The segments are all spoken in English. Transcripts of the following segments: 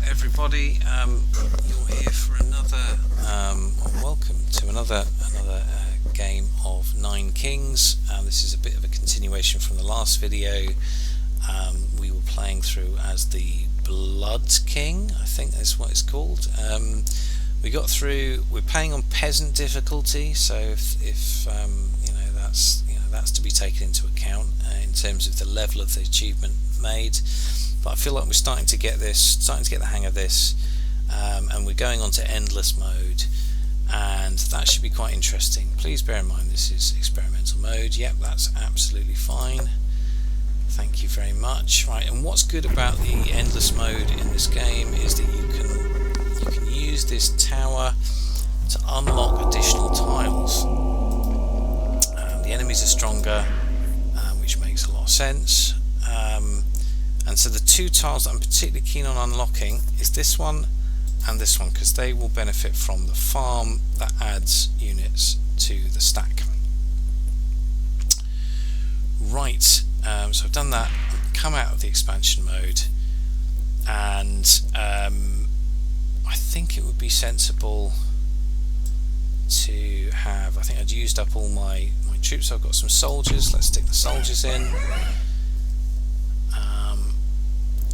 everybody. You're here for another, welcome to another game of Nine Kings. This is a bit of a continuation from the last video. We were playing through as the Blood King, I think that's what it's called. We got through. We're playing on peasant difficulty, so if that's to be taken into account in terms of the level of the achievement made. But I feel like we're starting to get the hang of this, and we're going on to endless mode, and that should be quite interesting. Please bear in mind this is experimental mode. Yep, that's absolutely fine. Thank you very much. Right, and what's good about the endless mode in this game is that you can use this tower to unlock additional tiles. The enemies are stronger, which makes a lot of sense. And so the two tiles that I'm particularly keen on unlocking is this one and this one, because they will benefit from the farm that adds units to the stack. Right, so I've done that, come out of the expansion mode, and I think it would be sensible to have, I think I'd used up all my troops, so I've got some soldiers. Let's stick the soldiers in.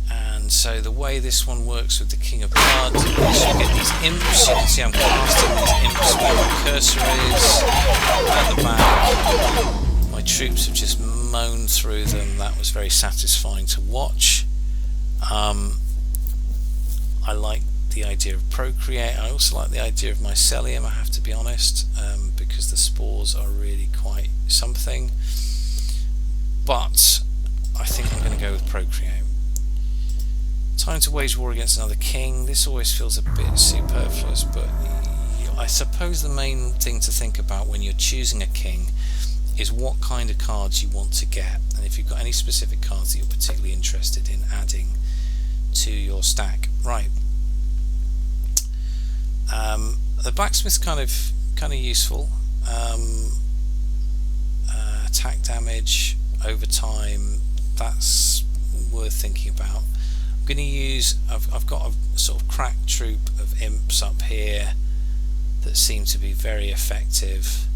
And so the way this one works with the King of Blood is you get these imps. You can see I'm casting these imps where my cursor is at the back. My troops have just mown through them. That was very satisfying to watch. I like the idea of procreate. I also like the idea of mycelium, I have to be honest, because the spores are really quite something. But I think I'm going to go with procreate. Time to wage war against another king. This always feels a bit superfluous, but I suppose the main thing to think about when you're choosing a king is what kind of cards you want to get, and if you've got any specific cards that you're particularly interested in adding to your stack. Right. The blacksmith's kind of useful. Attack damage over time, that's worth thinking about. I'm going to use, I've got a sort of crack troop of imps up here that seem to be very effective,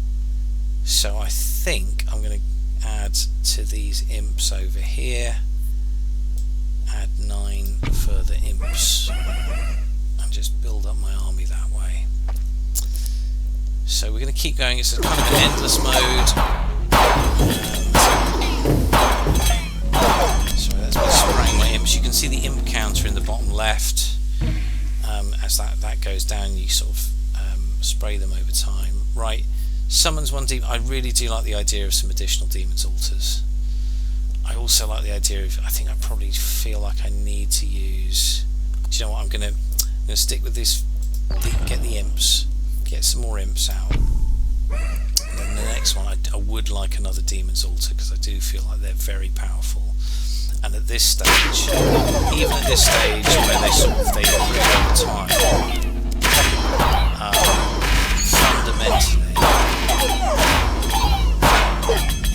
so I think I'm going to add to these imps over here, add 9 further imps, and just build up my army that way. So we're going to keep going. It's a kind of an endless mode. Sorry, that's me spraying my imps. You can see the imp counter in the bottom left. As that goes down, you sort of spray them over time. Right, summons one demon. I really do like the idea of some additional demons altars. I also like the idea of, I think I probably feel like I need to use, do you know what, I'm going to stick with this, get the imps, get some more imps out. And then the next one, I would like another Demon's Altar, because I do feel like they're very powerful. And at this stage, even at this stage where they operate over time, fundamentally,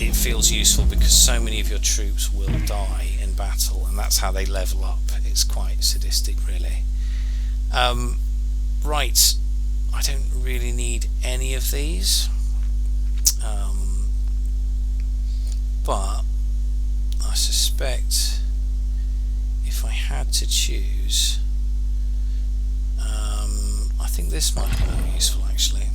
it feels useful because so many of your troops will die in battle, and that's how they level up. It's quite sadistic, really. Right. I don't really need any of these, but I suspect if I had to choose, I think this might be more useful actually.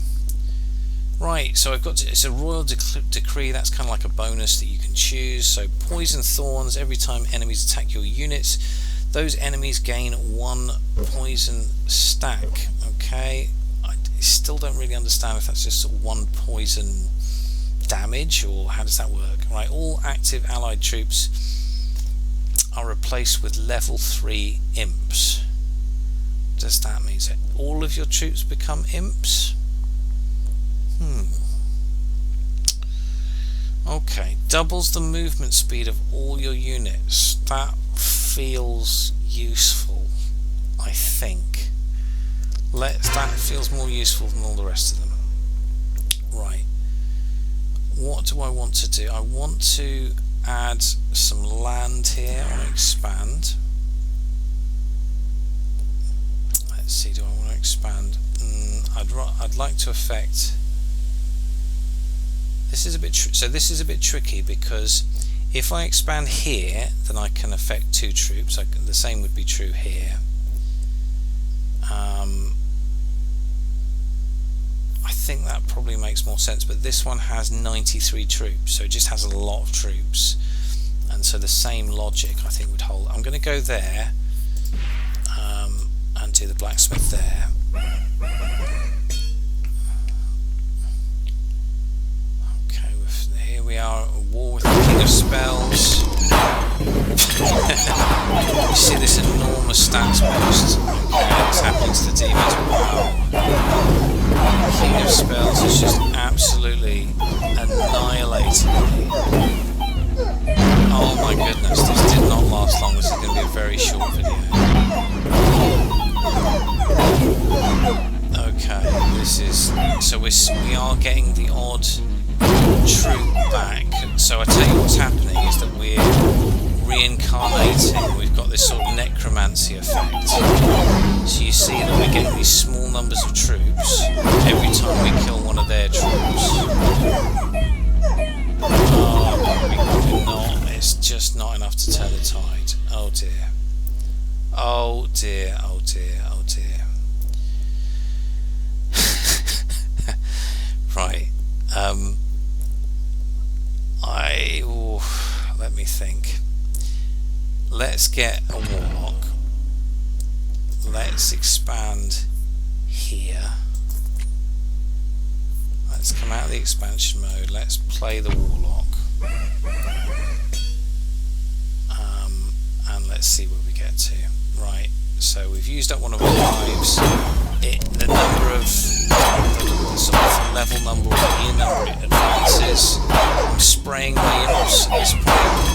Right, so I've got it's a royal decree. That's kind of like a bonus that you can choose. So poison thorns, every time enemies attack your units, those enemies gain 1 poison stack. Okay, I still don't really understand if that's just sort of 1 poison damage, or how does that work? Right, all active allied troops are replaced with level 3 imps. Does that mean that all of your troops become imps? Okay, doubles the movement speed of all your units. That feels useful, I think. That feels more useful than all the rest of them. Right. What do I want to do? I want to add some land here on expand. let's see, do I want to expand? I'd like to affect. This is a bit so this is a bit tricky, because if I expand here, then I can affect 2 troops. The same would be true here. I think that probably makes more sense, but this one has 93 troops, so it just has a lot of troops, and so the same logic I think would hold. I'm going to go there and do the blacksmith there. Okay, here we are at war with the King of Spells. You see this enormous stats boost. Okay, it's happening to the demons. Wow. King of Spells is just absolutely annihilating me. Oh my goodness, this did not last long. This is going to be a very short video. Okay, this is... So we are getting the odd troop back. So I tell you what's happening is that we're reincarnating. We've got this sort of necromancy effect. So you see that we're getting these small numbers of troops every time we kill one of their troops. Oh, we're not. It's just not enough to turn the tide. Oh dear. Oh dear, oh dear, oh dear. Right. Let me think. Let's get a warlock. Let's expand here. Let's come out of the expansion mode. Let's play the warlock. And let's see where we get to. Right, so we've used up one of our lives. The number of the sort of level number or gear number it advances. I'm spraying my imps at this point.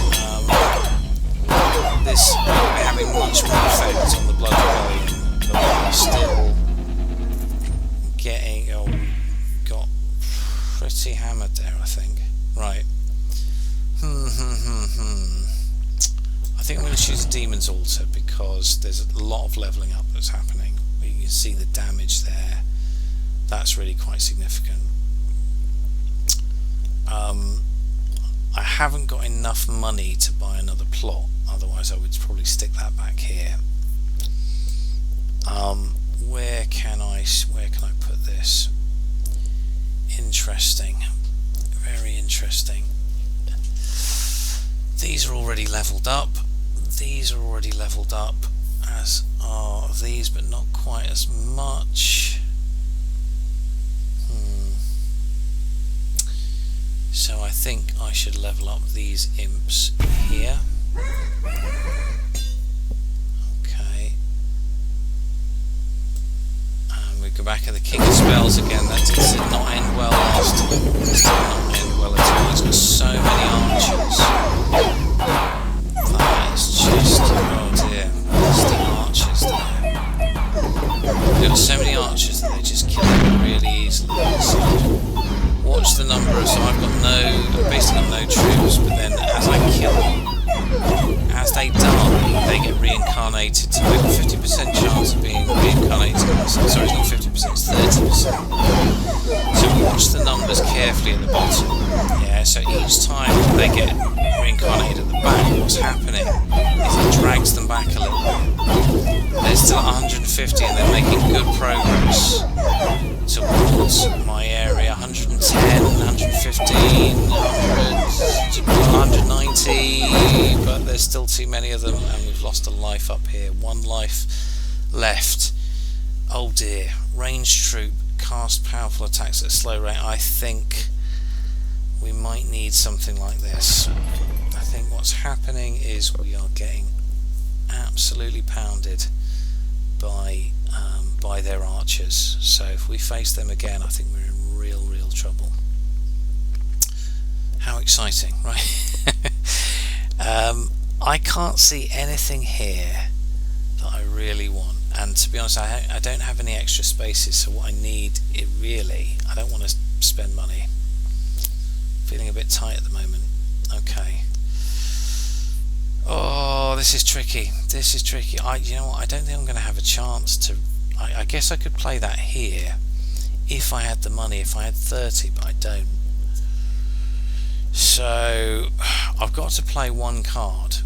This will be having much more effect on the Blood Rebellion, but we're still getting. Oh, we got pretty hammered there, I think. Right. I think I'm going to choose a Demon's Altar because there's a lot of levelling up that's happening. You can see the damage there. That's really quite significant. I haven't got enough money to buy another plot, otherwise I would probably stick that back here. Where can I put this? Interesting, very interesting. These are already leveled up. These are already leveled up, as are these, but not quite as much. So I think I should level up these imps here. Okay. And we go back at the King of Spells again. That did not end well last time. It did not end well at all. It's got so many archers. That is just... oh dear. There's the archers there. We've got so many archers that they just kill them really easily. So watch the number of... so I've got basically no troops, but then as I kill them, as they die, they get reincarnated. So we've got 50% chance of being reincarnated. Sorry, it's not 50%, it's 30%. So watch the numbers carefully at the bottom. Yeah, so each time they get reincarnated at the back, what's happening is it drags them back a little bit. They're still at 150 and they're making good progress towards my area. 110, 115, 190, but there's still too many of them, and we've lost a life up here. 1 life left. Oh dear. Ranged troop, cast powerful attacks at a slow rate. I think we might need something like this. I think what's happening is we are getting absolutely pounded by their archers. So if we face them again, I think we're in real trouble. How exciting, right? I can't see anything here that I really want, and to be honest, I don't have any extra spaces, so what I need, I don't want to spend money. Feeling a bit tight at the moment. Okay. Oh, this is tricky. This is tricky. You know what? I don't think I'm going to have a chance to I guess I could play that here if I had the money, if I had 30, but I don't. So I've got to play one card,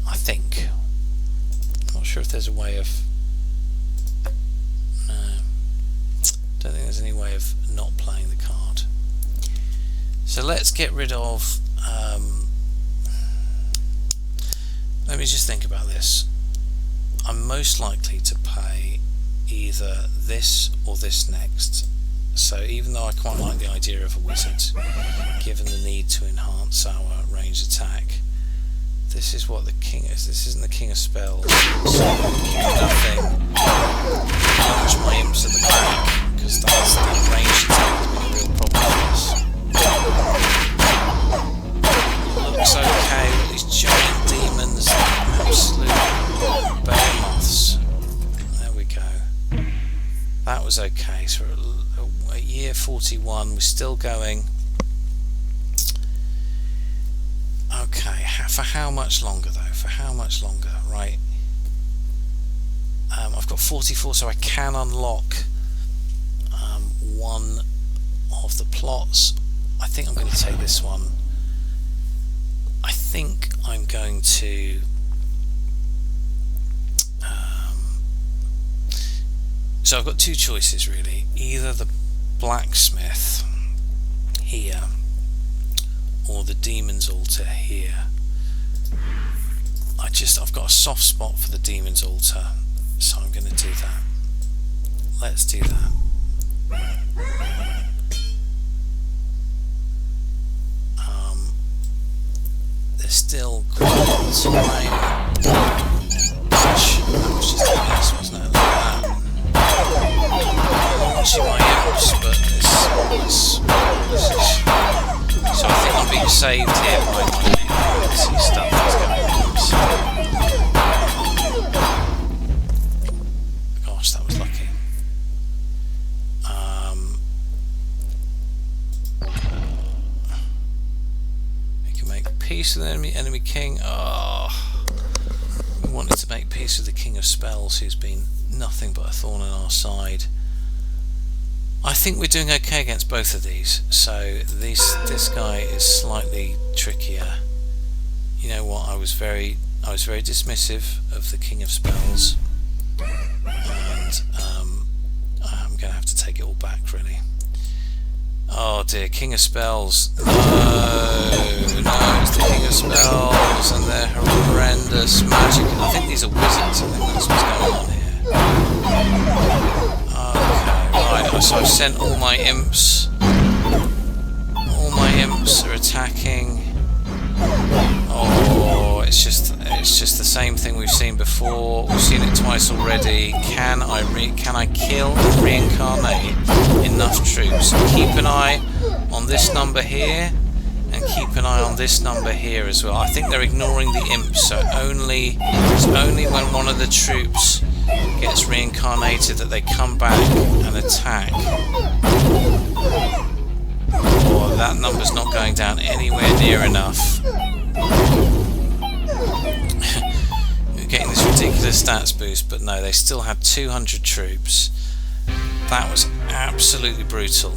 I think. Not sure if there's a way of... No, don't think there's any way of not playing the card. So let's get rid of... let me just think about this. I'm most likely to play either this or this next. So even though I quite like the idea of a wizard, given the need to enhance our range attack, this is what the king is. This isn't the king of spells. So I'm going to keep nothing. Punch my imps at the back, because that's the range attack has been a real problem for us. Looks okay, all these giant demons, absolute behemoths. There we go. That was okay. So at year 41, we're still going. Okay, for how much longer though? For how much longer? Right. I've got 44, so I can unlock one of the plots. I think I'm going to take this one. I think I'm going to so I've got two choices really, either the blacksmith here or the demon's altar here. I've got a soft spot for the demon's altar, so I'm going to do that. Let's do that. There's still quite a lot of time. That was just a mess, wasn't it? Look at that. I'm watching my imps, but this is... So I think I'm being saved here by my stuff that's going on. Gosh, that was lucky. We can make peace with the enemy king. Oh, we wanted to make peace with the king of spells, who's been nothing but a thorn in our side. I think we're doing okay against both of these. So this guy is slightly trickier. You know what? I was very dismissive of the king of spells, and I'm going to have to take it all back really. Oh dear, king of spells. No, it's the king of spells, and they're horrendous magic. I think these are wizards. I think that's what's going on here. Right, so I've sent all my imps. All my imps are attacking. Oh, it's just the same thing we've seen before. We've seen it twice already. Can I kill and reincarnate enough troops? Keep an eye on this number here, and keep an eye on this number here as well. I think they're ignoring the imps, so it's only when one of the troops gets reincarnated that they come back and attack. Oh, that number's not going down anywhere near enough. We're getting this ridiculous stats boost, but no, they still had 200 troops. That was absolutely brutal.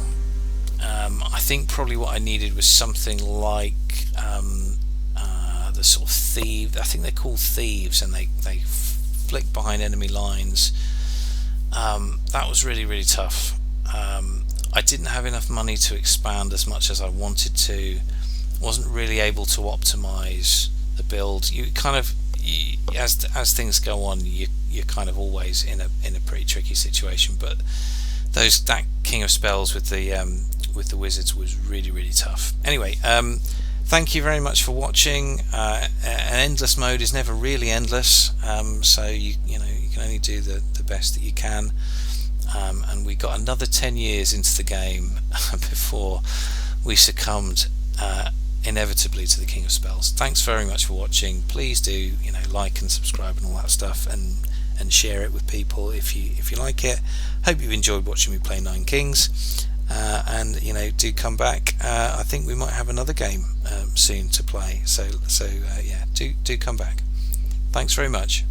I think probably what I needed was something like the sort of thieves. I think they're called thieves, and they flick behind enemy lines. That was really tough. I didn't have enough money to expand as much as I wanted to. Wasn't really able to optimize the build. You kind of, as things go on, you're kind of always in a pretty tricky situation. But that king of spells with the wizards was really tough. Anyway, thank you very much for watching. An endless mode is never really endless, so you can only do the best that you can. And we got another 10 years into the game before we succumbed inevitably to the king of spells. Thanks very much for watching. Please do like and subscribe and all that stuff, and share it with people if you like it. Hope you've enjoyed watching me play Nine Kings. And do come back. I think we might have another game soon to play, so yeah, do come back. Thanks very much.